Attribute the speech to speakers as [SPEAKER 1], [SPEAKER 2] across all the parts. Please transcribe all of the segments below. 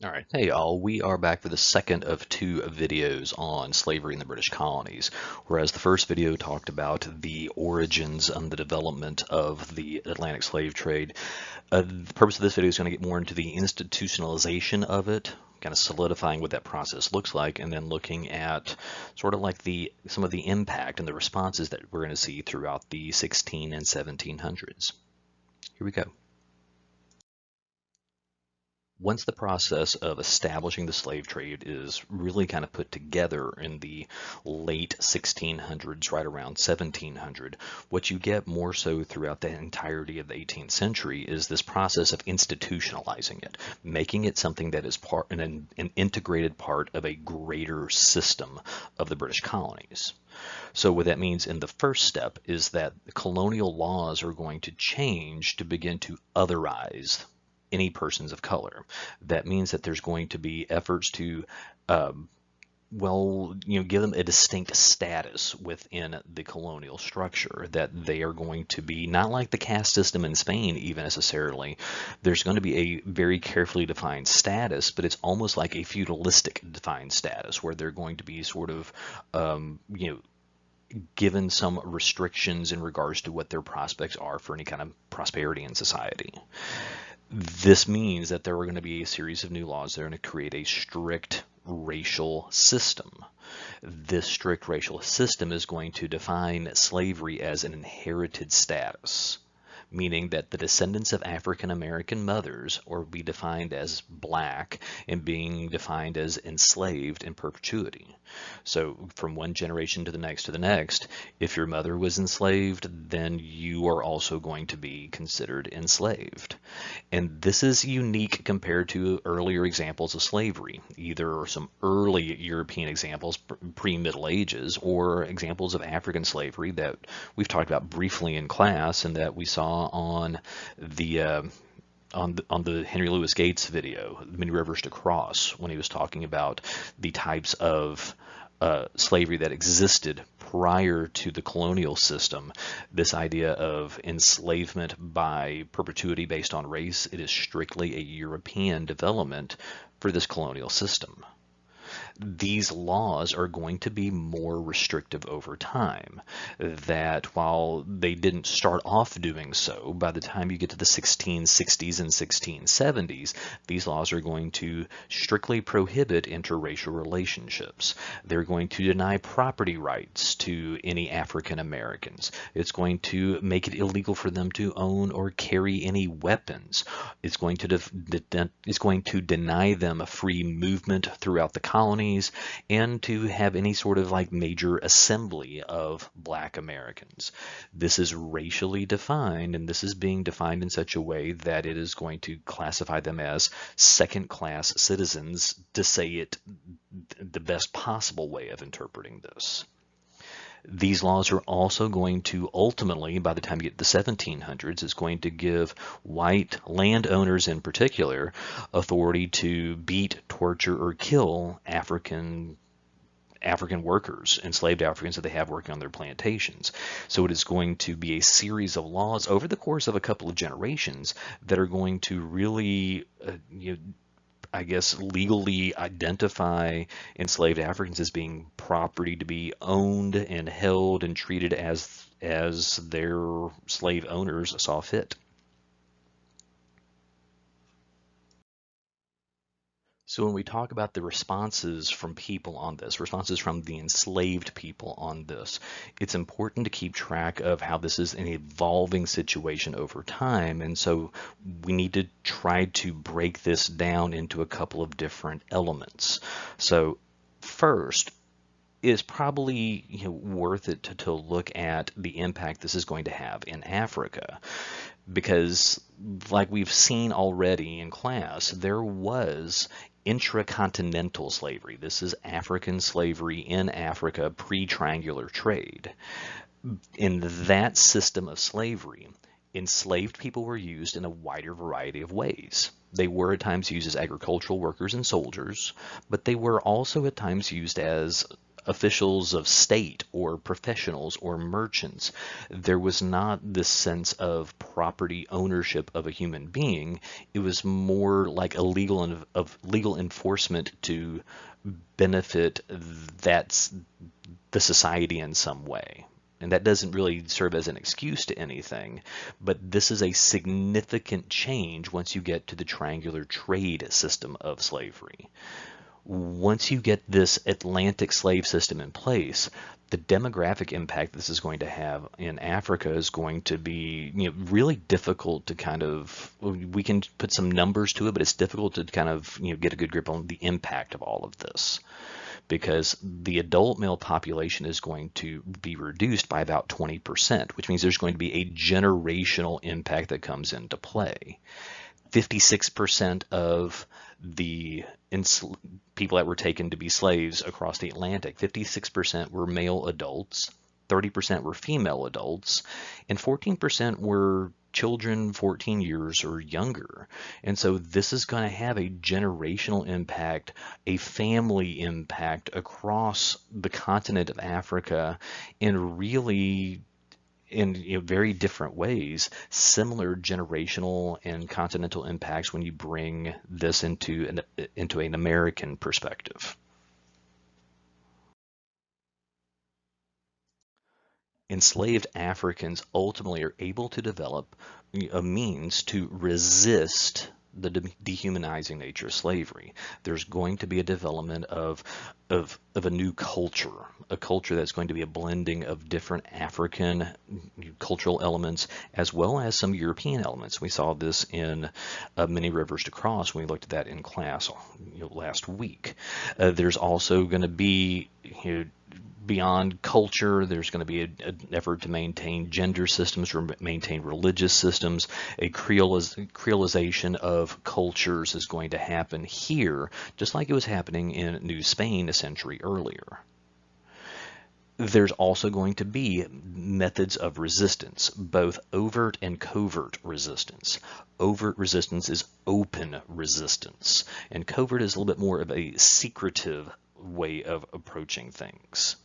[SPEAKER 1] All right, hey y'all, we are back for the second of two videos on slavery in the British colonies. Whereas the first video talked about the origins and the development of the Atlantic slave trade, the purpose of this video is going to get more into the institutionalization of it, kind of solidifying what that process looks like, and then looking at sort of like some of the impact and the responses that we're going to see throughout the 16 and 1700s. Here we go. Once the process of establishing the slave trade is really kind of put together in the late 1600s, right around 1700, what you get more so throughout the entirety of the 18th century is this process of institutionalizing it, making it something that is an integrated part of a greater system of the British colonies. So what that means in the first step is that colonial laws are going to change to begin to otherize any persons of color. That means that there's going to be efforts to, um, give them a distinct status within the colonial structure, that they are going to be not like the caste system in Spain, even necessarily. There's going to be a very carefully defined status, but it's almost like a feudalistic defined status where they're going to be sort of, given some restrictions in regards to what their prospects are for any kind of prosperity in society. This means that there are going to be a series of new laws that are going to create a strict racial system. This strict racial system is going to define slavery as an inherited status, meaning that the descendants of African American mothers are be defined as black and being defined as enslaved in perpetuity. So from one generation to the next, if your mother was enslaved, then you are also going to be considered enslaved. And this is unique compared to earlier examples of slavery, either some early European examples pre-Middle Ages or examples of African slavery that we've talked about briefly in class and that we saw on the Henry Louis Gates video, Many Rivers to Cross, when he was talking about the types of slavery that existed prior to the colonial system. This idea of enslavement by perpetuity based on race, it is strictly a European development for this colonial system. These laws are going to be more restrictive over time. That while they didn't start off doing so, by the time you get to the 1660s and 1670s, these laws are going to strictly prohibit interracial relationships. They're going to deny property rights to any African Americans. It's going to make it illegal for them to own or carry any weapons. It's going to deny them a free movement throughout the colonies and to have any sort of like major assembly of Black Americans. This is racially defined, and this is being defined in such a way that it is going to classify them as second-class citizens, to say it the best possible way of interpreting this. These laws are also going to ultimately, by the time you get to the 1700s, is going to give white landowners in particular authority to beat, torture, or kill African workers, enslaved Africans that they have working on their plantations. So it is going to be a series of laws over the course of a couple of generations that are going to really, I guess, legally identify enslaved Africans as being property to be owned and held and treated as their slave owners saw fit. So when we talk about the responses from people on this, responses from the enslaved people on this, it's important to keep track of how this is an evolving situation over time. And so we need to try to break this down into a couple of different elements. So first, it's probably worth it to look at the impact this is going to have in Africa, because like we've seen already in class, there was intracontinental slavery. This is African slavery in Africa, pre-triangular trade. In that system of slavery, enslaved people were used in a wider variety of ways. They were at times used as agricultural workers and soldiers, but they were also at times used as officials of state or professionals or merchants. There was not this sense of property ownership of a human being. It was more like a legal enforcement to benefit that's the society in some way. And that doesn't really serve as an excuse to anything, but this is a significant change once you get to the triangular trade system of slavery. Once you get this Atlantic slave system in place, the demographic impact this is going to have in Africa is going to be, really difficult to kind of, we can put some numbers to it, but it's difficult to kind of, get a good grip on the impact of all of this, because the adult male population is going to be reduced by about 20%, which means there's going to be a generational impact that comes into play. 56% of the people that were taken to be slaves across the Atlantic, 56% were male adults, 30% were female adults, and 14% were children 14 years or younger. And so this is going to have a generational impact, a family impact across the continent of Africa in really in very different ways, similar generational and continental impacts when you bring this into an American perspective. Enslaved Africans ultimately are able to develop a means to resist the dehumanizing nature of slavery. There's going to be a development of a new culture, a culture that's going to be a blending of different African cultural elements as well as some European elements. We saw this in Many Rivers to Cross when we looked at that in class last week. There's also going to be beyond culture, there's going to be an effort to maintain gender systems, or maintain religious systems. A creolization of cultures is going to happen here, just like it was happening in New Spain a century earlier. There's also going to be methods of resistance, both overt and covert resistance. Overt resistance is open resistance, and covert is a little bit more of a secretive way of approaching things.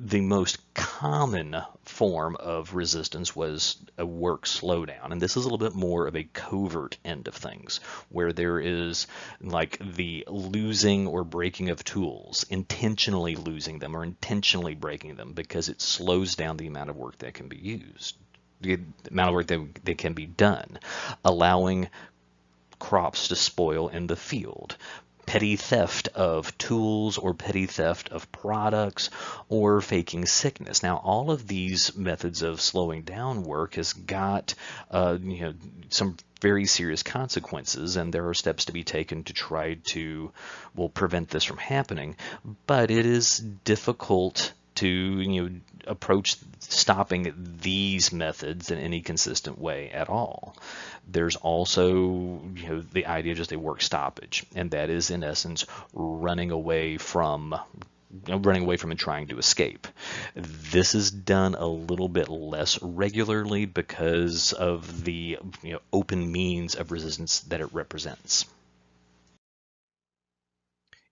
[SPEAKER 1] The most common form of resistance was a work slowdown, and this is a little bit more of a covert end of things, where there is like the losing or breaking of tools, intentionally losing them or intentionally breaking them, because it slows down the amount of work that can be used, the amount of work that can be done, allowing crops to spoil in the field. Petty theft of tools or petty theft of products or faking sickness. Now, all of these methods of slowing down work has got some very serious consequences, and there are steps to be taken to try to, prevent this from happening. But it is difficult to approach stopping these methods in any consistent way at all. There's also the idea of just a work stoppage, and that is in essence running away from and trying to escape. This is done a little bit less regularly because of the open means of resistance that it represents.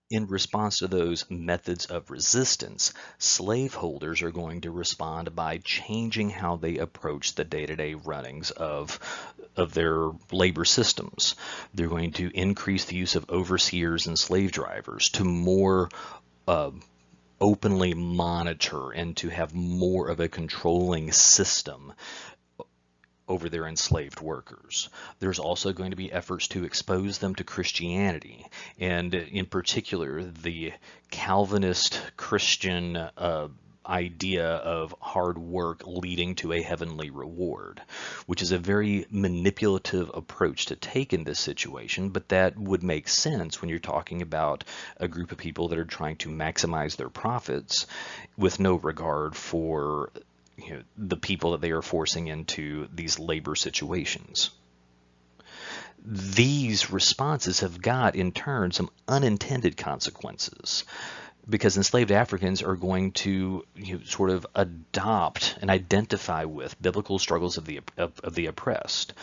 [SPEAKER 1] In response to those methods of resistance, slaveholders are going to respond by changing how they approach the day-to-day runnings of their labor systems. They're going to increase the use of overseers and slave drivers to more openly monitor and to have more of a controlling system over their enslaved workers. There's also going to be efforts to expose them to Christianity, and in particular the Calvinist Christian idea of hard work leading to a heavenly reward, which is a very manipulative approach to take in this situation, but that would make sense when you're talking about a group of people that are trying to maximize their profits with no regard for the people that they are forcing into these labor situations. These responses have got, in turn, some unintended consequences, because enslaved Africans are going to sort of adopt and identify with biblical struggles of the oppressed,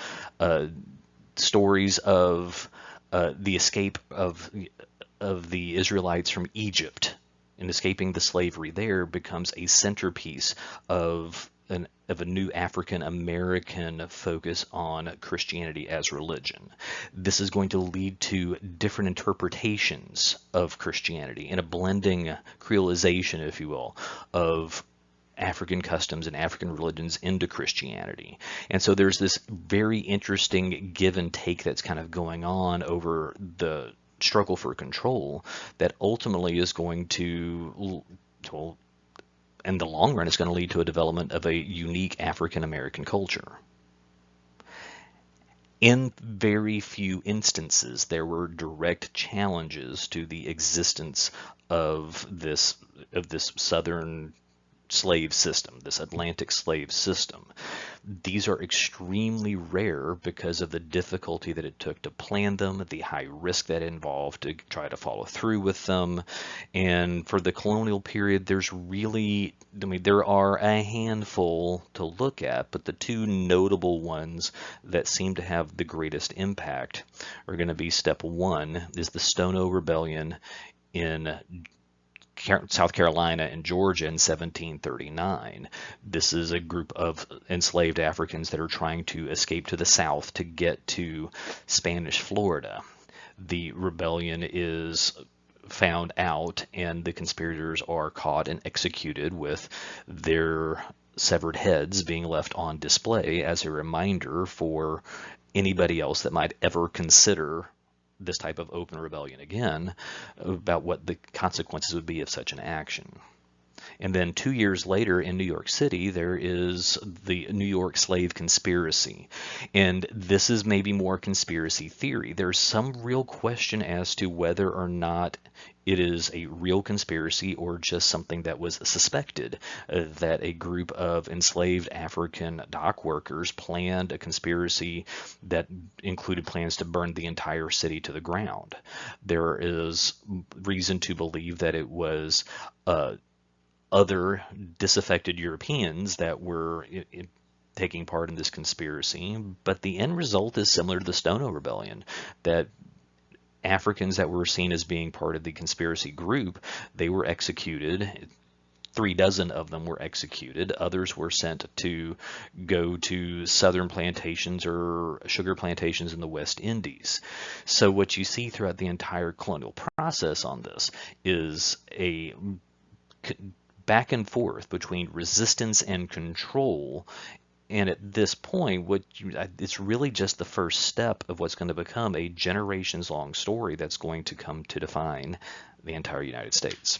[SPEAKER 1] stories of the escape of the Israelites from Egypt and escaping the slavery there becomes a centerpiece of a new African American focus on Christianity as religion. This is going to lead to different interpretations of Christianity and a blending creolization, if you will, of African customs and African religions into Christianity. And so there's this very interesting give and take that's kind of going on over the struggle for control that ultimately is going to, well, in the long run, it's going to lead to a development of a unique African American culture. In very few instances, there were direct challenges to the existence of this Southern slave system, this Atlantic slave system. These are extremely rare because of the difficulty that it took to plan them, the high risk that involved to try to follow through with them. And for the colonial period, there's really, there are a handful to look at, but the two notable ones that seem to have the greatest impact are going to be, step one is the Stono Rebellion in South Carolina and Georgia in 1739. This is a group of enslaved Africans that are trying to escape to the south to get to Spanish Florida. The rebellion is found out and the conspirators are caught and executed, with their severed heads being left on display as a reminder for anybody else that might ever consider this type of open rebellion again, about what the consequences would be of such an action. And then 2 years later in New York City, there is the New York slave conspiracy. And this is maybe more conspiracy theory. There's some real question as to whether or not it is a real conspiracy or just something that was suspected, that a group of enslaved African dock workers planned a conspiracy that included plans to burn the entire city to the ground. There is reason to believe that it was other disaffected Europeans that were taking part in this conspiracy, but the end result is similar to the Stono Rebellion, that Africans that were seen as being part of the conspiracy group, they were executed. 36 of them were executed. Others were sent to go to southern plantations or sugar plantations in the West Indies. So what you see throughout the entire colonial process on this is a back and forth between resistance and control. And at this point, it's really just the first step of what's going to become a generations-long story that's going to come to define the entire United States.